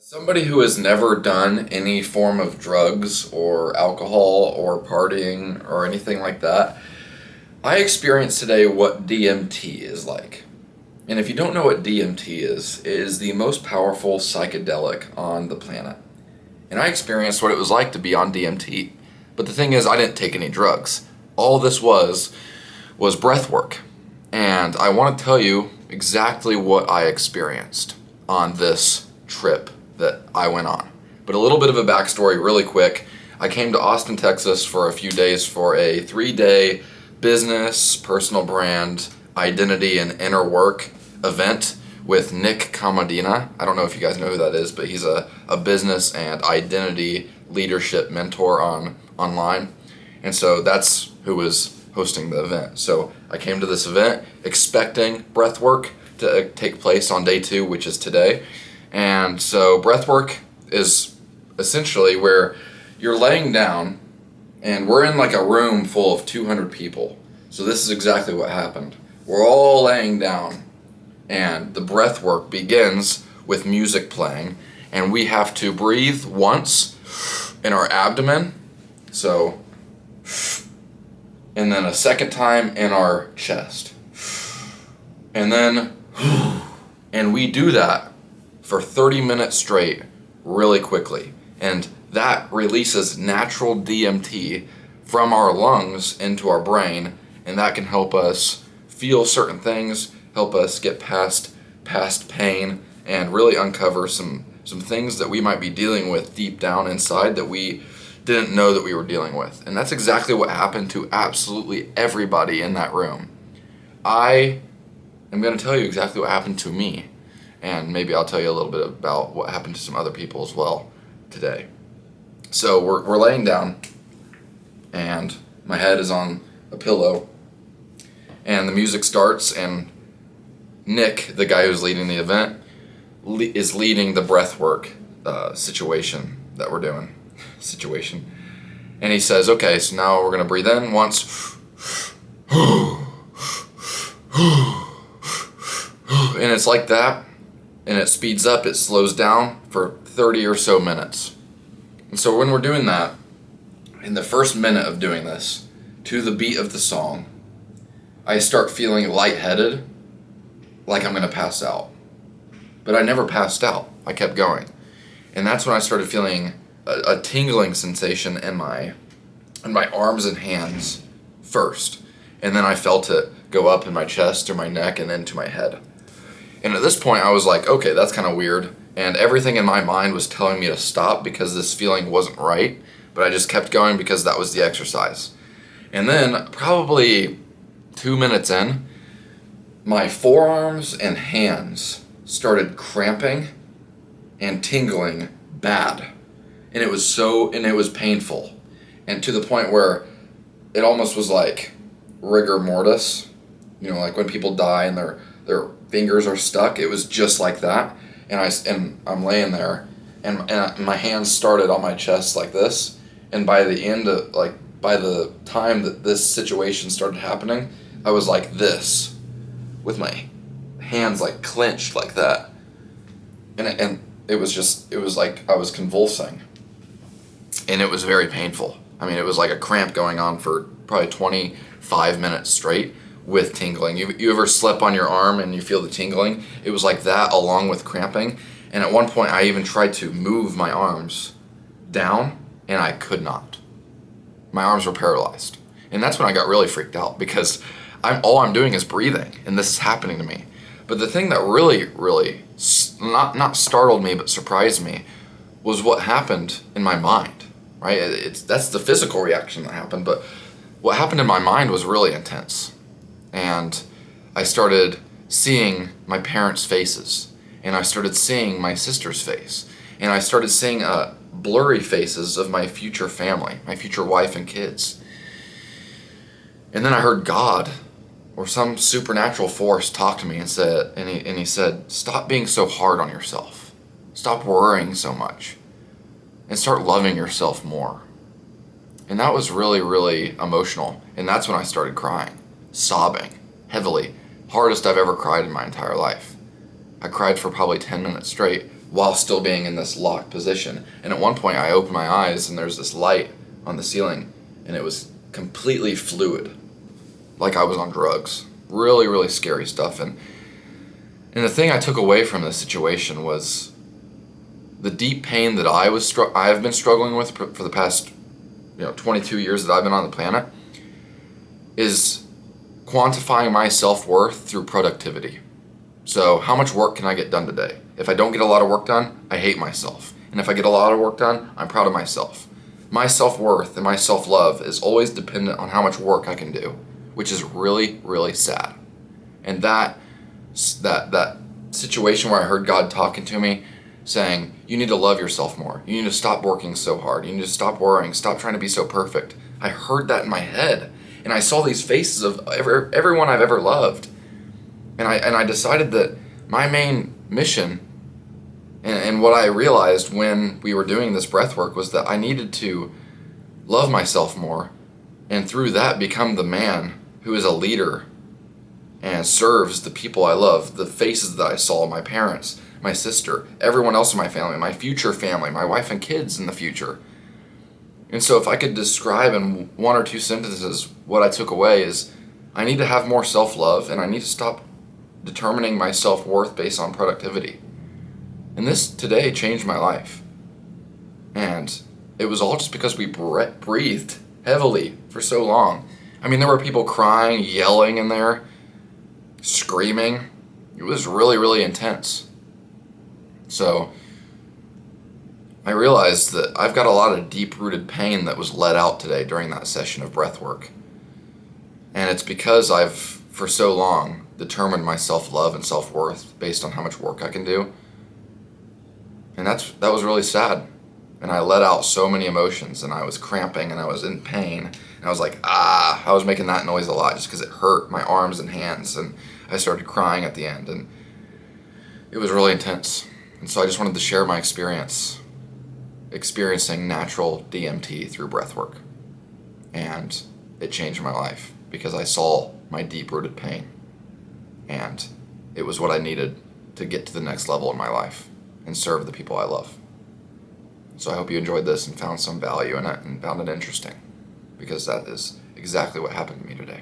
Somebody who has never done any form of drugs or alcohol or partying or anything like that, I experienced today what DMT is like. And if you don't know what DMT is, it is the most powerful psychedelic on the planet. And I experienced what it was like to be on DMT. But the thing is, I didn't take any drugs. All this was breath work. And I want to tell you exactly what I experienced on this trip that I went on. But a little bit of a backstory really quick. I came to Austin, Texas for a few days for a 3-day business, personal brand, identity, and inner work event with Nick Camadina. I don't know if you guys know who that is, but he's a business and identity leadership mentor online. And so that's who was hosting the event. So I came to this event expecting breathwork to take place on day 2, which is today. And so breathwork is essentially where you're laying down, and we're in like a room full of 200 people. So this is exactly what happened. We're all laying down, and the breathwork begins with music playing, and we have to breathe once in our abdomen, so, and then a second time in our chest, and then, and we do that for 30 minutes straight, really quickly. And that releases natural DMT from our lungs into our brain, and that can help us feel certain things, help us get past pain, and really uncover some things that we might be dealing with deep down inside that we didn't know that we were dealing with. And that's exactly what happened to absolutely everybody in that room. I am going to tell you exactly what happened to me. And maybe I'll tell you a little bit about what happened to some other people as well today. So we're laying down, and my head is on a pillow, and the music starts, and Nick, the guy who's leading the event, is leading the breathwork situation that we're doing. And he says, okay, so now we're going to breathe in once. And it's like that. And it speeds up, it slows down for 30 or so minutes. And so when we're doing that, in the first minute of doing this, to the beat of the song, I start feeling lightheaded, like I'm gonna pass out. But I never passed out, I kept going. And that's when I started feeling a tingling sensation in my arms and hands first. And then I felt it go up in my chest or my neck and into my head. And at this point, I was like, okay, that's kind of weird. And everything in my mind was telling me to stop because this feeling wasn't right. But I just kept going because that was the exercise. And then, probably 2 minutes in, my forearms and hands started cramping and tingling bad. And it was painful. And to the point where it almost was like rigor mortis. You know, like when people die and their fingers are stuck. It was just like that, and I'm laying there, and my hands started on my chest like this, and by the time that this situation started happening, I was like this, with my hands like clenched like that, and it was like I was convulsing, and it was very painful. I mean, it was like a cramp going on for probably 25 minutes straight. With tingling. You ever slip on your arm and you feel the tingling? It was like that along with cramping. And at one point I even tried to move my arms down, and I could not. My arms were paralyzed. And that's when I got really freaked out, because all I'm doing is breathing, and this is happening to me. But the thing that really not startled me but surprised me was what happened in my mind, right? That's the physical reaction that happened, but what happened in my mind was really intense. And I started seeing my parents' faces, and I started seeing my sister's face, and I started seeing blurry faces of my future family, my future wife and kids. And then I heard God or some supernatural force talk to me and he said, stop being so hard on yourself. Stop worrying so much, and start loving yourself more. And that was really emotional, and that's when I started crying. Sobbing heavily, hardest I've ever cried in my entire life. I cried for probably 10 minutes straight, while still being in this locked position. And at one point I opened my eyes and there's this light on the ceiling and it was completely fluid, like I was on drugs. Really, really scary stuff. And the thing I took away from this situation was the deep pain that I have been struggling with for the past 22 years that I've been on the planet, is quantifying my self-worth through productivity. So how much work can I get done today? If I don't get a lot of work done, I hate myself. And if I get a lot of work done, I'm proud of myself. My self-worth and my self-love is always dependent on how much work I can do, which is really, really sad. And that situation where I heard God talking to me saying, you need to love yourself more. You need to stop working so hard. You need to stop worrying. Stop trying to be so perfect. I heard that in my head. And I saw these faces of everyone I've ever loved. And I decided that my main mission and what I realized when we were doing this breath work was that I needed to love myself more and through that become the man who is a leader and serves the people I love, the faces that I saw, my parents, my sister, everyone else in my family, my future family, my wife and kids in the future. And so if I could describe in one or two sentences what I took away is I need to have more self-love and I need to stop determining my self-worth based on productivity. And this today changed my life. And it was all just because we breathed heavily for so long. I mean, there were people crying, yelling in there, screaming. It was really, really intense. So I realized that I've got a lot of deep-rooted pain that was let out today during that session of breath work. And it's because I've, for so long, determined my self-love and self-worth based on how much work I can do. And that was really sad. And I let out so many emotions, and I was cramping, and I was in pain. And I was like, I was making that noise a lot just because it hurt my arms and hands. And I started crying at the end, and it was really intense. And so I just wanted to share my experiencing natural DMT through breathwork. And it changed my life because I saw my deep-rooted pain. And it was what I needed to get to the next level in my life and serve the people I love. So I hope you enjoyed this and found some value in it and found it interesting, because that is exactly what happened to me today.